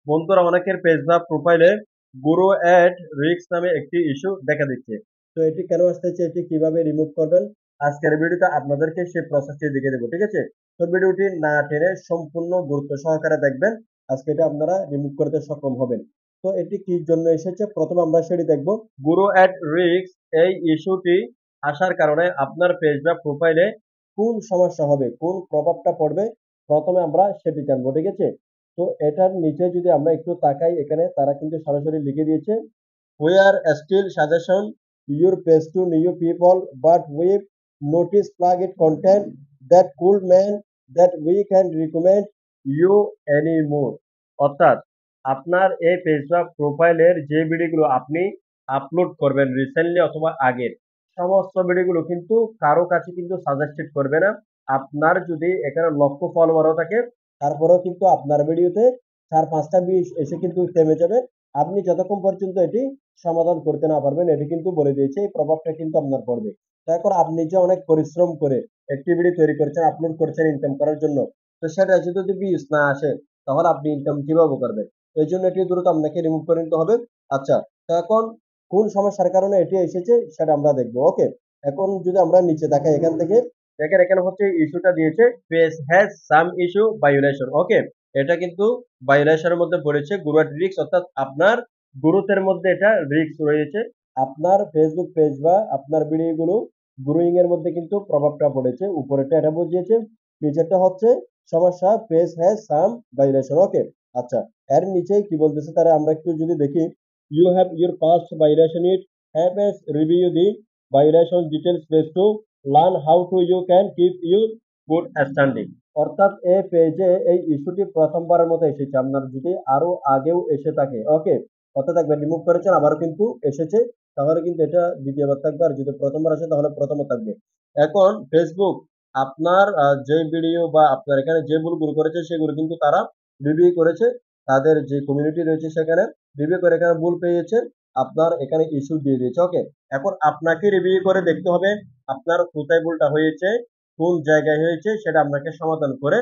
বন্ধুরা অনেকের পেজ বা প্রোফাইলে গুরু অ্যাড রিস্ক নামে একটি ইস্যু দেখা দিচ্ছে। তো এটি কেন আসতেছে, এটি কিভাবে রিমুভ করবেন, আজকের ভিডিওতে আপনাদেরকে সেই প্রসেসটি দেখিয়ে দেবো, ঠিক আছে? তো ভিডিওটি না টেনে সম্পূর্ণ গুরুত্ব সহকারে দেখবেন, আজকে এটা আপনারা রিমুভ করতে সক্ষম হবেন। তো এটি কি জন্য এসেছে প্রথমে আমরা সেটি দেখব। গুরু অ্যাড রিস্ক এই ইস্যুটি আসার কারণে আপনার পেজ বা প্রোফাইলে কোন সমস্যা হবে, কোন প্রভাবটা পড়বে, প্রথমে আমরা সেটি জানবো, ঠিক আছে? তো এটার নিচে যদি আমরা একটু তাকাই, এখানে তারা কিন্তু সরাসরি লিখে দিয়েছে, we are still suggestion your page to new people but we notice plugin content that could mean that we can recommend you anymore। অর্থাৎ আপনার এই পেজ বা প্রোফাইলের যে ভিডিওগুলো আপনি আপলোড করবেন রিসেন্টলি অথবা আগের সমস্ত ভিডিওগুলো কিন্তু কারো কাছে কিন্তু সাজেস্টেড করবে না। আপনার যদি এখানে লক্ষ ফলোয়ারও থাকে তারপরেও কিন্তু আপনার ভিডিওতে 4-5টা ভিউজ এসে কিন্তু থেমে যাবে। আপনি যতক্ষণ পর্যন্ত এটি সমাধান করতে না পারবেন, এটি কিন্তু বলে দিয়েছে এই প্রভাবটা কিন্তু আপনার পড়বে। তারপর আপনি যে অনেক পরিশ্রম করে একটি ভিডিও তৈরি করছেন, আপলোড করছেন ইনকাম করার জন্য, তো সেটা যদি ভিউজ না আসে তাহলে আপনি ইনকাম কিভাবে করবেন? এই জন্য এটি দ্রুত আপনাকে রিমুভ করে নিতে হবে। আচ্ছা, তো এখন কোন সমস্যার কারণে এটি এসেছে সেটা আমরা দেখবো। ওকে, এখন যদি আমরা নিচে দেখাই, এখান থেকে দেখেন এখানে হচ্ছে ইস্যুটা দিয়েছে, page has some issue violation. Okay, এটা কিন্তু ভায়োলেশনের মধ্যে পড়েছে গুরুত্ব রিস্ক, অর্থাৎ আপনার গুরুত্বের মধ্যে এটা রিস্ক রয়েছে। আপনার ফেসবুক পেজ বা আপনার ভিডিওগুলো গ্রোয়িং এর মধ্যে কিন্তু প্রভাবটা পড়েছে। উপরেটা এটা বুঝিয়েছে, নিচেরটা হচ্ছে সমস্যা, পেজ হ্যাজ সাম ভায়োলেশন। ওকে, আচ্ছা, এর নিচে কি বলতেছে তারা আমরা একটু যদি দেখি, you have your past violation it have as review the violation details page to learn how to you can keep your good standing. অর্থাৎ এই পেজে এই ইস্যুটি প্রথমবারের মতো এসেছে, আপনার যদি আরো আগেও এসে থাকে, ওকে, অর্থাৎ একবার রিমুভ করেছেন আবারও কিন্তু এসেছে, তাহলে কিন্তু এটা দ্বিতীয়বার থাকবে, আর যদি প্রথমবার আসে তাহলে প্রথমবার থাকবে। এখন ফেসবুক আপনার যে ভিডিও বা আপনার এখানে যে ভুলগুলো করেছে সেগুলো কিন্তু তারা রিভিউ করেছে, তাদের যে কমিউনিটি রয়েছে সেখানে রিভিউ করে এখানে ভুল পেয়েছে, আপনার এখানে ইস্যু দিয়ে দিয়েছে। ওকে, এখন আপনাকে রিভিউ করে দেখতে হবে আপনার কোথায় ভুলটা হয়েছে, কোন জায়গায় হয়েছে, সেটা আপনাকে সমাধান করে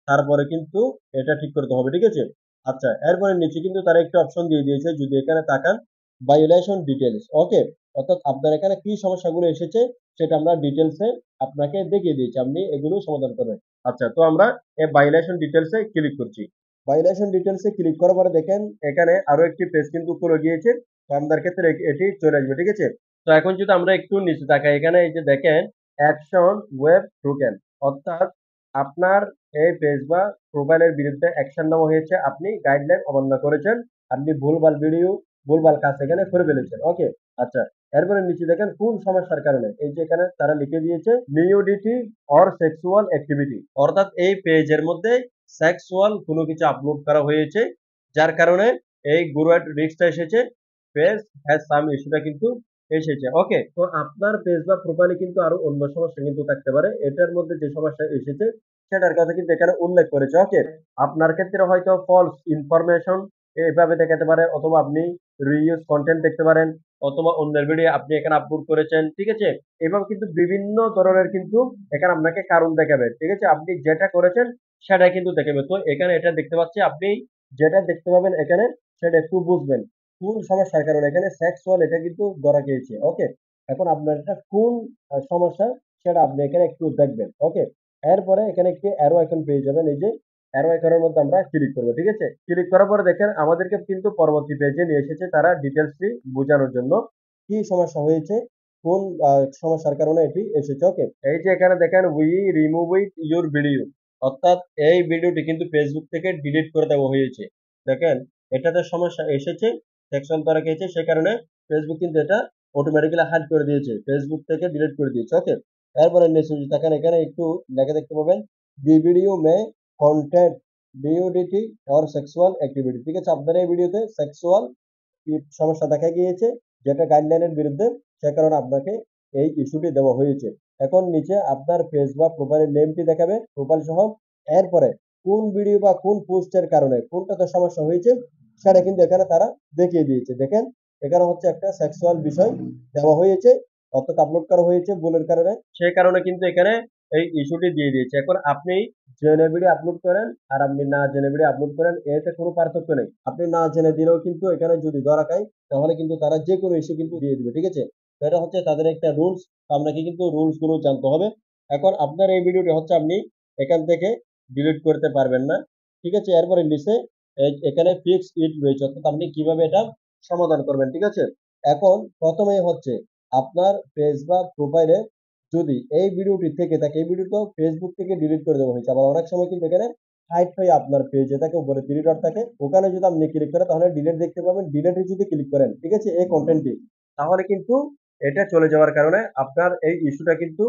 তারপরে কিন্তু এটা ঠিক করতে হবে, ঠিক আছে? আচ্ছা, এরপরে নিচে কিন্তু তারা একটা অপশন দিয়ে দিয়েছে, যদি এখানে তাকান, ভায়োলেশন ডিটেলস। ওকে, অর্থাৎ আপনার এখানে কি সমস্যাগুলো এসেছে সেটা আমরা ডিটেলসে আপনাকে দেখিয়ে দিয়েছি, আপনি এগুলো সমাধান করবেন। আচ্ছা, তো আমরা এই ভায়োলেশন ডিটেলসে ক্লিক করছি। ভায়োলেশন ডিটেলসে ক্লিক করার পরে দেখেন এখানে আরো একটি পেজ কিন্তু খুলে গিয়েছে, তো আমাদের ক্ষেত্রে এটি চলে আসবে, ঠিক আছে? তো এখন যদি আমরা একটু নিচে তাকাই, এখানে এই যে দেখেন অ্যাকশন ওয়েব টোকেন, অর্থাৎ আপনার এই পেজ বা প্রোফাইলের বিরুদ্ধে অ্যাকশন নেওয়া হয়েছে, আপনি গাইডলাইন অমান্য করেছেন, আপনি ভুলভাল ভিডিও ভুলভাল কাজ এখানে করে ফেলেছেন। ওকে, আচ্ছা, এরপরে নিচে দেখেন কোন সমস্যার কারণে, এই যে এখানে তারা লিখে দিয়েছে নিউডিটি অর সেক্সুয়াল অ্যাক্টিভিটি, অর্থাৎ এই পেজের মধ্যে সেক্সুয়াল কোনো কিছু আপলোড করা হয়েছে, যার কারণে এই গুরুয়াট রিস্কটা এসেছে, পেজ হ্যাজ সাম ইস্যুটা কিন্তু এসেছে। ওকে, তো আপনার পেজ বা প্রোফাইলে কিন্তু আরো অন্য সমস্যা কিন্তু থাকতে পারে, এটার মধ্যে যে সমস্যা এসেছে সেটার কথা কিন্তু এখানে উল্লেখ করেছে। ওকে, আপনার ক্ষেত্রে হয়তো ফলস ইনফরমেশন এভাবে দেখাতে পারে, অথবা আপনি রিইউজ কন্টেন্ট দেখতে পারেন, অথবা অন্যের ভিডিও আপনি এখানে আপলোড করেছেন, ঠিক আছে? এভাবে কিন্তু বিভিন্ন ধরনের কিন্তু এখানে আপনাকে কারণ দেখাবে, ঠিক আছে? আপনি যেটা করেছেন সেটাই কিন্তু দেখাবে। তো এখানে এটা দেখতে পাচ্ছি, আপনি যেটা দেখতে পাবেন এখানে সেটা একটু বুঝবেন কোন সমস্যার কারণে এখানে সেক্সুয়াল এটা কিন্তু ধরা গিয়েছে। ওকে, এখন আপনার এটা কোন সমস্যা সেটা আপনি এখানে একটু দেখবেন। ওকে, এরপরে এখানে একটি অ্যারো আইকন পেয়ে যাবেন, এই যে অ্যারো আইকনের মধ্যে আমরা ক্লিক করব, ঠিক আছে? ক্লিক করার পরে দেখেন আমাদেরকে কিন্তু পরবর্তী পেজে নিয়ে এসেছে তারা ডিটেইলসটি বোঝানোর জন্য, কি সমস্যা হয়েছে, কোন সমস্যার কারণে এটি এসেছে। ওকে, এই যে এখানে দেখেন we remove it your video, অর্থাৎ এই ভিডিওটি কিন্তু ফেসবুক থেকে ডিলিট করে দেওয়া হয়েছে। দেখেন এটাতে সমস্যা এসেছে, সেকশন ধরা গেছে, সে কারণে ফেসবুক কিন্তু এটা অটোমেটিক্যালি হাইড করে দিয়েছে, ফেসবুক থেকে ডিলিট করে দিয়েছে। ওকে, এরপরে নিচে যদি দেখেন এখানে একটু লেখা দেখতে পাবেন, the video may content nudity or sexual activity, ঠিক আছে? আপনার এই ভিডিওতে সেক্সুয়াল সমস্যা দেখা গিয়েছে, যেটা গাইডলাইনের বিরুদ্ধে, সে কারণে আপনাকে এই ইস্যুটি দেওয়া হয়েছে। এখন নিচে আপনার পেজ বা প্রোফাইলের নেমটি দেখাবে, প্রোফাইল সহ, এরপরে কোন ভিডিও বা কোন পোস্টের কারণে কোনটাতে সমস্যা হয়েছে সেটা কিন্তু এখানে তারা দেখিয়ে দিয়েছে। দেখেন এখানে হচ্ছে একটা সেক্সুয়াল বিষয় দেওয়া হয়েছে, অর্থাৎ আপলোড করা হয়েছে ভুলের কারণে, সেই কারণে কিন্তু এখানে এই ইস্যুটি দিয়ে দিয়েছে। এখন আপনি জেনে ভিডিও আপলোড করেন আর আপনি না জেনে ভিডিও আপলোড করেন, এতে কোনো পার্থক্য নেই। আপনি না জেনে দিলেও কিন্তু এখানে যদি ধরা খায় তাহলে কিন্তু তারা যেকোনো ইস্যু কিন্তু দিয়ে দিবে, ঠিক আছে? তো এটা হচ্ছে তাদের একটা রুলস। আপনাকে কিন্তু রুলস গুলো জানতে হবে। এখন আপনার এই ভিডিওটি হচ্ছে আপনি এখান থেকে ডিলিট করতে পারবেন না, ঠিক আছে? এরপরে নিচে এখানে ফিক্স ইট রয়েছে, অর্থাৎ আপনি কিভাবে এটা সমাধান করবেন, ঠিক আছে? এখন প্রথমেই হচ্ছে আপনার পেজ বা প্রোফাইলে যদি এই ভিডিওটি থেকে থাকে, এই ভিডিওটা ফেসবুক থেকে ডিলিট করে দেওয়া হয়েছে। আবার অনেক সময় কিন্তু এখানে হাইড হয়ে আপনার পেজে থাকে, উপরে 3 ডট থাকে, ওখানে যদি আপনি ক্লিক করেন তাহলে ডিলিট দেখতে পাবেন। ডিলিটে যদি ক্লিক করেন, ঠিক আছে, এই কন্টেন্টটি, তাহলে কিন্তু এটা চলে যাওয়ার কারণে আপনার এই ইস্যুটা কিন্তু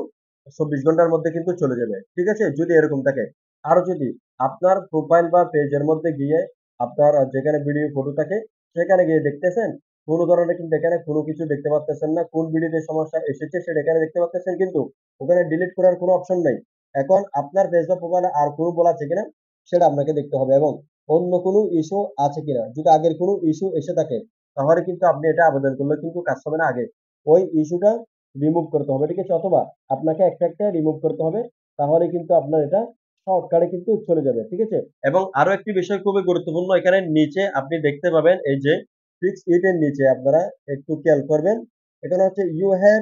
24 ঘন্টার মধ্যে কিন্তু চলে যাবে, ঠিক আছে, যদি এরকম থাকে। আর যদি আপনার প্রোফাইল বা পেজের মধ্যে গিয়ে আপনার যেখানে ভিডিও ফটো থাকে সেখানে গিয়ে দেখতেছেন কোনো ধরনের কিন্তু এখানে কোনো কিছু দেখতে পাচ্তেছেন না, কোন ভিডিওতে সমস্যা এসেছে সেটা এখানে দেখতে পাচ্তেছেন, কিন্তু ওখানে ডিলিট করার কোনো অপশন নাই। এখন আপনার পেজ বা প্রোফাইলে আর কোনো বলা আছে কিনা সেটা আপনাকে দেখতে হবে, এবং অন্য কোনো ইস্যু আছে কিনা। যদি আগের কোনো ইস্যু এসে থাকে তাহলে কিন্তু আপনি এটা আবেদন করলে কিন্তু কাজ হবে না, আগে ওই ইস্যুটা রিমুভ করতে হবে, ঠিক আছে? অথবা আপনাকে একটা একটা রিমুভ করতে হবে, তাহলে কিন্তু আপনার এটা শর্টকাটে কিন্তু চলে যাবে, ঠিক আছে? এবং আরো একটি বিষয় খুবই গুরুত্বপূর্ণ, এখানে নিচে আপনি দেখতে পাবেন এই যে ফিক্স ইট এর নিচে আপনারা একটু খেয়াল করবেন, এখানে হচ্ছে you have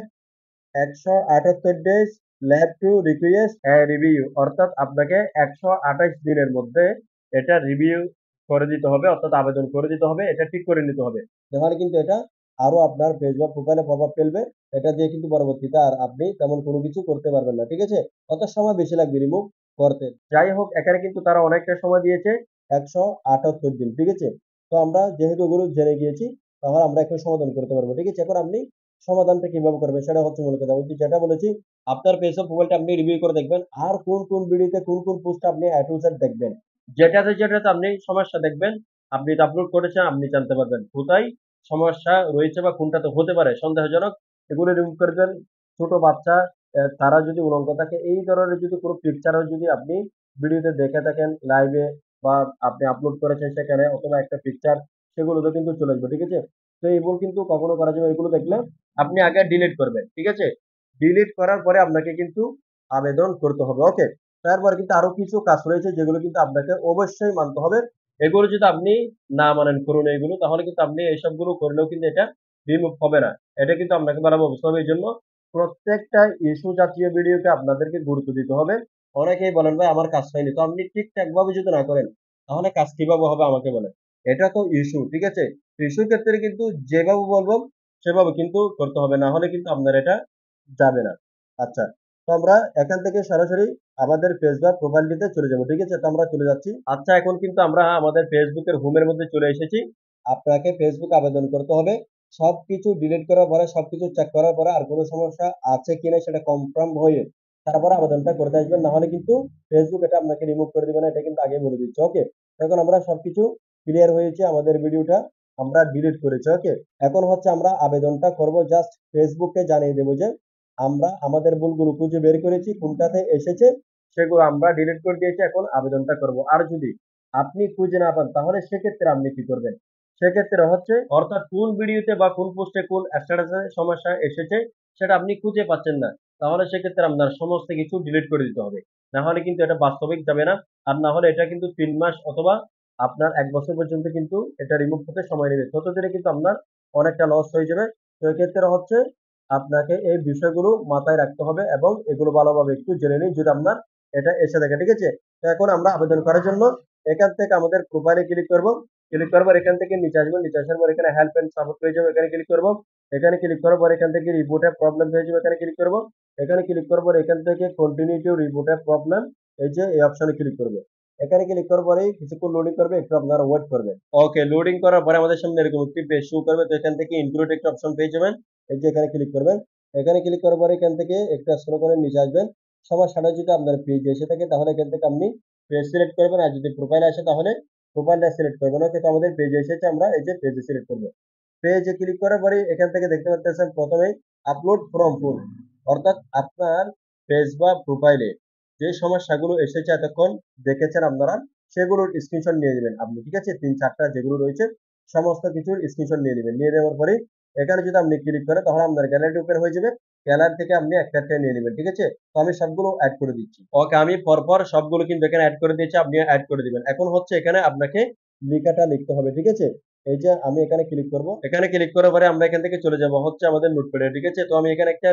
178 days left to request a review, অর্থাৎ আপনাকে 128 দিনের মধ্যে এটা রিভিউ করে দিতে হবে, অর্থাৎ আবেদন করে দিতে হবে, এটা ঠিক করে নিতে হবে। তাহলে কিন্তু এটা আরো আপনার পেজ বা প্রোফাইলে প্রভাব ফেলবে। এটা দিয়ে কিন্তু পরবর্তীতে আর আপনি তেমন কোনো কিছু করতে পারবেন না, ঠিক আছে? অত সময় বেশি লাগবে রিমুভ করতে। যাই হোক, এখানে কিন্তু তারা অনেকটা সময় দিয়েছে, 178 দিন, ঠিক আছে? তো আমরা যেহেতু এগুলো জেনে গিয়েছি তাহলে আমরা এখন সমাধান করতে পারবো, ঠিক আছে? এখন আপনি সমাধানটা কিভাবে করবেন সেটা হচ্ছে মূল কথা। ওই যে যেটা বলেছি, আপনার পেজ অফ প্রোফাইলটা আপনি রিভিউ করে দেখবেন আর কোন কোন ভিডিওতে কোন কোন পোস্ট আপনি A to Z দেখবেন। যেটাতে যেটাতে আপনি সমস্যা দেখবেন, আপনি এটা আপলোড করেছেন, আপনি জানতে পারবেন কোথায় সমস্যা রয়েছে বা কোনটাতে হতে পারে সন্দেহজনক, এগুলো রিমুভ করে দেন। ছোট বাচ্চা তারা যদি উলঙ্গ থাকে, এই ধরনের যদি কোনো পিকচারও যদি আপনি ভিডিওতে দেখে থাকেন লাইভে, বা আপনি আপলোড করেছেন সেখানে, অথবা একটা পিকচার, সেগুলো তো কিন্তু চলে আসবে, ঠিক আছে? তো এই ভুল কিন্তু কখনো করা যাবে না। এগুলো দেখলে আপনি আগে ডিলিট করবেন, ঠিক আছে? ডিলিট করার পরে আপনাকে কিন্তু আবেদন করতে হবে, ওকে? তারপরে কিন্তু আরো কিছু কাজ রয়েছে যেগুলো কিন্তু আপনাকে অবশ্যই মানতে হবে। এগুলো যদি আপনি না মানেন, করুন এগুলো, তাহলে কিন্তু আপনি এইসবগুলো করলেও কিন্তু এটা রিমুভ হবে না। এটা কিন্তু আপনাকে বারবার বুঝতে হবে। এইজন্য প্রত্যেকটা ইস্যু জাতীয় ভিডিওকে আপনাদেরকে গুরুত্ব দিতে হবে। অনেকেই বলেন ভাই আমার কাজ হয়নি। তো আপনি ঠিকঠাক ভাবে যদি না করেন তাহলে কাজ কিভাবে হবে আমাকে বলেন? এটা তো ইস্যু, ঠিক আছে? ইস্যুর ক্ষেত্রে কিন্তু যেভাবে বলবো সেভাবে কিন্তু করতে হবে, না হলে কিন্তু আপনার এটা যাবে না। আচ্ছা, তো আমরা এখান থেকে সরাসরি আমাদের ফেসবুক প্রোফাইলটিতে চলে যাব, ঠিক আছে? তো আমরা চলে যাচ্ছি। আচ্ছা, এখন কিন্তু আমরা আমাদের ফেসবুকের হোমের মধ্যে চলে এসেছি। আপনাকে ফেসবুক আবেদন করতে হবে। সবকিছু ডিলিট করার পরে, সবকিছু চেক করার পরে আর কোনো সমস্যা আছে কিনা সেটা কনফার্ম হয়ে তারপরে আবেদনটা করতে আসবেন, না হলে কিন্তু ফেসবুক এটা আপনাকে রিমুভ করে দিবে না, এটা কিন্তু আগেই বলে দিচ্ছে, ওকে? এখন আমরা সবকিছু ক্লিয়ার হয়েছে, আমাদের ভিডিওটা আমরা ডিলিট করেছি, ওকে? এখন হচ্ছে আমরা আবেদনটা করব, জাস্ট ফেসবুককে জানিয়ে দেব যে আমরা আমাদের ভুলগুলো খুঁজে বের করেছি, কোনটাতে এসেছে সেগুলো আমরা ডিলিট করে দিয়েছি, এখন আবেদনটা করব। আর যদি আপনি খুঁজে না পান তাহলে সেক্ষেত্রে আপনি কি করবেন? সেক্ষেত্রে হচ্ছে, অর্থাৎ কোন ভিডিওতে বা কোন পোস্টে কোন স্ট্যাটাসে সমস্যা এসেছে সেটা আপনি খুঁজে পাচ্ছেন না, তাহলে সেক্ষেত্রে আপনার সমস্ত কিছু ডিলিট করে দিতে হবে। না হলে কিন্তু এটা বাস্তবিক যাবে না। আর না হলে এটা কিন্তু 3 মাস অথবা আপনার 1 বছর পর্যন্ত কিন্তু এটা রিমুভ হতে সময় নেবে। ততদিনে কিন্তু আপনার অনেকটা লস হয়ে যাবে। তো এক্ষেত্রে হচ্ছে আপনাকে এই বিষয়গুলো মাথায় রাখতে হবে এবং এগুলো ভালোভাবে একটু জেনে নিন যদি আপনার এটা এসে থাকে, ঠিক আছে? তো এখন আমরা আবেদন করার জন্য এখান থেকে আমাদের প্রোফাইলে ক্লিক করব। ক্লিক করার পর এখান থেকে নিচে আসবেন। নিচে আসার পর এখানে হেল্প এন্ড সাপোর্ট পেয়ে যাবো, এখানে ক্লিক করব। এখানে ক্লিক করার পর এখান থেকে রিপোর্ট এ প্রবলেম পেয়ে যাবো, এখানে ক্লিক করব। এখানে ক্লিক করার পর এখান থেকে continue to report A problem, এই যে এই অপশনে ক্লিক করব। এখানে ক্লিক করার পরেই কিছুক্ষণ লোডিং করবে, একটু আপনারা ওয়েট করবেন। ওকে, লোডিং করার পরে আমাদের সামনে এরকম একটি পেজ শো করবে। তো এখান থেকে ইনক্লুড একটা অপশন পেয়ে যাবেন। এই যে এখানে ক্লিক করবেন। এখানে ক্লিক করার পরে এখান থেকে একটু স্ক্রল করে নিচে আসবেন। সমস্যাটা যদি আপনার পেজে এসে থাকে তাহলে এখান থেকে আপনি পেজ সিলেক্ট করবেন, আর যদি প্রোফাইলে আসে তাহলে প্রোফাইলটা সিলেক্ট করবেন, ওকে? তো আমাদের পেজে এসেছে, আমরা এই যে পেজে সিলেক্ট করব। পেজে ক্লিক করার পরে এখান থেকে দেখতে পাচ্ছেন প্রথমেই আপলোড ফ্রম ফুল, অর্থাৎ আপনার পেজ বা প্রোফাইলে যে সমস্যাগুলো এসেছে এতক্ষণ দেখেছেন আপনারা সেগুলোর স্ক্রিনশট নিয়ে নেবেন আপনি, ঠিক আছে? 3-4টা যেগুলো রয়েছে সমস্ত কিছুর স্ক্রিনশট নিয়ে নেবেন। নিয়ে নেওয়ার পরে এখানে যদি আপনি ক্লিক করেন তাহলে আপনার গ্যালারি ওপেন হয়ে যাবে। গ্যালারি থেকে আপনি একটা নিয়ে নেবেন, ঠিক আছে? তো আমি সবগুলো এড করে দিচ্ছি। ওকে, আমি পরপর সবগুলো কিন্তু এখানে এড করে দিয়েছি, আপনি এড করে দিবেন। এখন হচ্ছে এখানে আপনাকে লেখাটা লিখতে হবে, ঠিক আছে? এই যে আমি এখানে ক্লিক করব, এখানে ক্লিক করার পরে আমরা এখান থেকে চলে যাব হচ্ছে আমাদের নোটপ্যাডে, ঠিক আছে? তো আমি এখানে একটা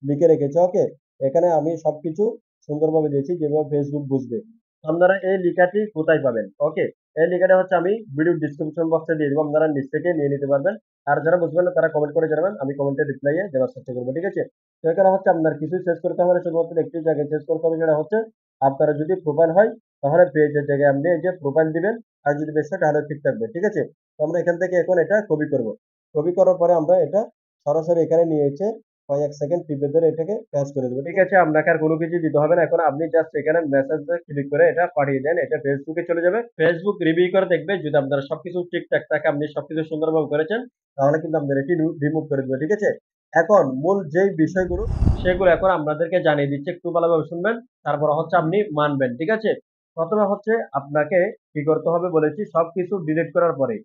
লিখে রেখেছি। ওকে, এখানে আমি সবকিছু সুন্দরভাবে দিয়েছি যেভাবে ফেসবুক বুঝবে। আপনারা এই লেখাটি কোথায় পাবেন? ওকে, এই লেখাটা হচ্ছে আমি ভিডিও ডিসক্রিপশন বক্সে দিয়ে দেবো, আপনারা নিচ থেকে নিয়ে নিতে পারবেন। আর যারা বুঝবেন না তারা কমেন্ট করে জানাবেন, আমি কমেন্টের রিপ্লাইয়ে দেওয়ার চেষ্টা করবো, ঠিক আছে? তো এখানে হচ্ছে আপনার কিছুই চেঞ্জ করতে হবে না, শুধুমাত্র একটি জায়গায় চেঞ্জ করতে হবে, সেটা হচ্ছে আপনারা যদি প্রোফাইল হয় তাহলে পেজের জায়গায় আপনি এই যে প্রোফাইল দিবেন, আর যদি পেজ হয় তাহলে ঠিক থাকবে, ঠিক আছে? তো আমরা এখান থেকে এখন এটা কপি করব। কপি করার পরে আমরা এটা সরাসরি এখানে নিয়ে এসে কয়েক সেকেন্ড টিপে ধরে এটাকে পেস্ট করে দেবো, ঠিক আছে? আপনাকে আর কোনো কিছু দিতে হবে না। এখন আপনি জাস্ট এখানে মেসেজে ক্লিক করে এটা পাঠিয়ে দেন, এটা ফেসবুকে চলে যাবে। ফেসবুক রিভিউ করে দেখবে, যদি আপনার সবকিছু ঠিকঠাক থাকে, আপনি সবকিছু সুন্দরভাবে করেছেন, তাহলে কিন্তু আপনার এটি রিমুভ করে দেবে, ঠিক আছে? এখন মূল যেই বিষয়গুলো সেগুলো এখন আপনাদেরকে জানিয়ে দিচ্ছি, একটু ভালোভাবে শুনবেন, তারপর হচ্ছে আপনি মানবেন, ঠিক আছে? প্রথমে হচ্ছে আপনাকে কি করতে হবে বলেছি, সবকিছু ডিলিট করার পরে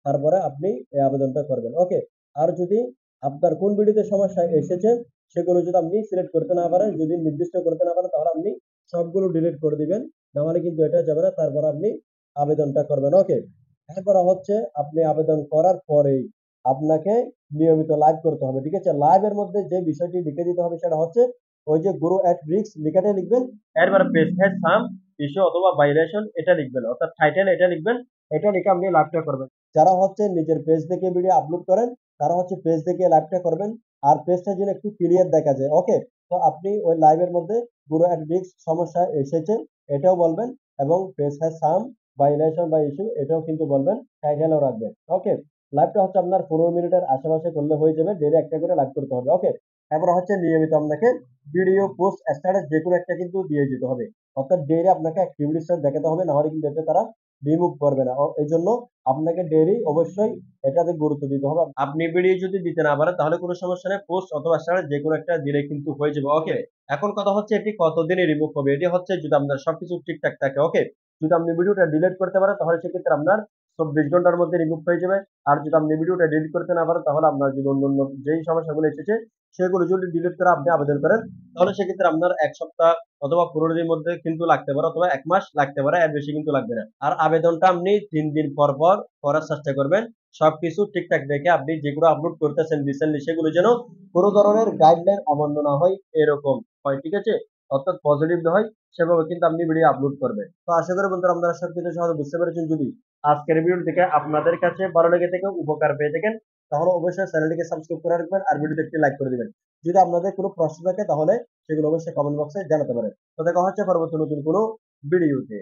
তারপরে আপনি এই আবেদনটা করবেন। ওকে, আর যদি আপনার কোন ভিডিওতে সমস্যা এসেছে সেগুলো যদি আপনি সিলেক্ট করতে না পারেন, যদি নির্দিষ্ট করতে না পারেন, তাহলে আপনি সবগুলো ডিলিট করে দিবেন, নাহলে কিন্তু এটা যাবে না। তারপর আপনি আবেদনটা করবেন। ওকে, এরপর হচ্ছে আপনি আবেদন করার পরেই আপনাকে নিয়মিত লাইভ করতে হবে, ঠিক আছে? লাইভের মধ্যে যে বিষয়টি লিখে দিতে হবে সেটা হচ্ছে ওই যে গুরু এট রিস্ক লেখাটা লিখবেন, এরপরে পেজ হ্যাজ সাম ইস্যু অথবা ভাইলেশন এটা লিখবেন, অর্থাৎ টাইটেল এটা লিখবেন, এটা লিখে আপনি লাইভটা করবেন। যারা হচ্ছে নিজের পেজ থেকে ভিডিও আপলোড করেন তারা হচ্ছে পেজ থেকে লাইভটা করবেন, আর পেজটা যেন একটু ক্লিয়ার দেখা যায়। ওকে, তো আপনি ওই লাইভের মধ্যে গুরু এট রিস্ক সমস্যা এসেছে এটাও বলবেন, এবং পেজ হ্যাজ সাম ভাইলেশন বা ইস্যু এটাও কিন্তু বলবেন, টাইটেলও রাখবেন। ওকে, লাইভটা হচ্ছে আপনার 15 মিনিটের আশেপাশে করলে হয়ে যাবে, ডেইলি একটা করে লাইভ করতে হবে। ওকে, তারপর হচ্ছে নিয়মিত আপনাকে ভিডিও পোস্ট স্ট্যাটাস যে কোনো একটা কিন্তু দিয়ে যেতে হবে, অর্থাৎ ডেইলি আপনাকে অ্যাক্টিভিটি দেখাতে হবে, না হলে কিন্তু এটা তারা রিমুভ করবে না। এই জন্য আপনাকে ডেইলি অবশ্যই এটাতে গুরুত্ব দিতে হবে। আপনি ভিডিও যদি দিতে না পারেন তাহলে কোনো সমস্যা নেই, পোস্ট অথবা স্ট্যাটাস যে কোনো একটা দিলে কিন্তু হয়ে যাবে। ওকে, এখন কথা হচ্ছে এটি কতদিনে রিমুভ হবে, এটি হচ্ছে যদি আপনার সবকিছু ঠিকঠাক থাকে। ওকে, যদি আপনি ভিডিওটা ডিলিট করতে পারেন তাহলে সেক্ষেত্রে আপনার 24 ঘন্টার মধ্যে রিমুভ হয়ে যাবে। আর যদি আপনি ভিডিওটা ডিলিট করতে না পারেন তাহলে আপনার যদি অন্য যেই সমস্যাগুলো এসেছে সেগুলো যদি ডিলিট করে আপনি আবেদন করেন তাহলে সেক্ষেত্রে আপনার 1 সপ্তাহ অথবা 15 দিনের মধ্যে কিন্তু লাগতে পারে, অথবা 1 মাস লাগতে পারে, এর বেশি কিন্তু লাগবে না। আর আবেদনটা আপনি 3 দিন পর পর করার চেষ্টা করবেন। সবকিছু ঠিকঠাক দেখে আপনি যেগুলো আপলোড করতেছেন রিসেন্টলি সেগুলো যেন কোনো ধরনের গাইডলাইন অমান্য না হয়, এরকম হয়, ঠিক আছে? অর্থাৎ পজিটিভ হয় সেভাবে কিন্তু আপনি ভিডিও আপলোড করবেন। তো আশা করি বন্ধুরা আপনারা সবকিছু সহজে বুঝতে পেরেছেন। যদি আজকের ভিডিও থেকে আপনাদের কাছে ভালো লেগে থেকে উপকার পেয়ে থাকেন তাহলে অবশ্যই চ্যানেলটিকে সাবস্ক্রাইব করে রাখবেন আর ভিডিওতে একটি লাইক করে দিবেন। যদি আপনাদের কোনো প্রশ্ন থাকে তাহলে সেগুলো অবশ্যই কমেন্ট বক্সে জানাতে পারেন। তো দেখা হচ্ছে পরবর্তী নতুন কোনো ভিডিওতে।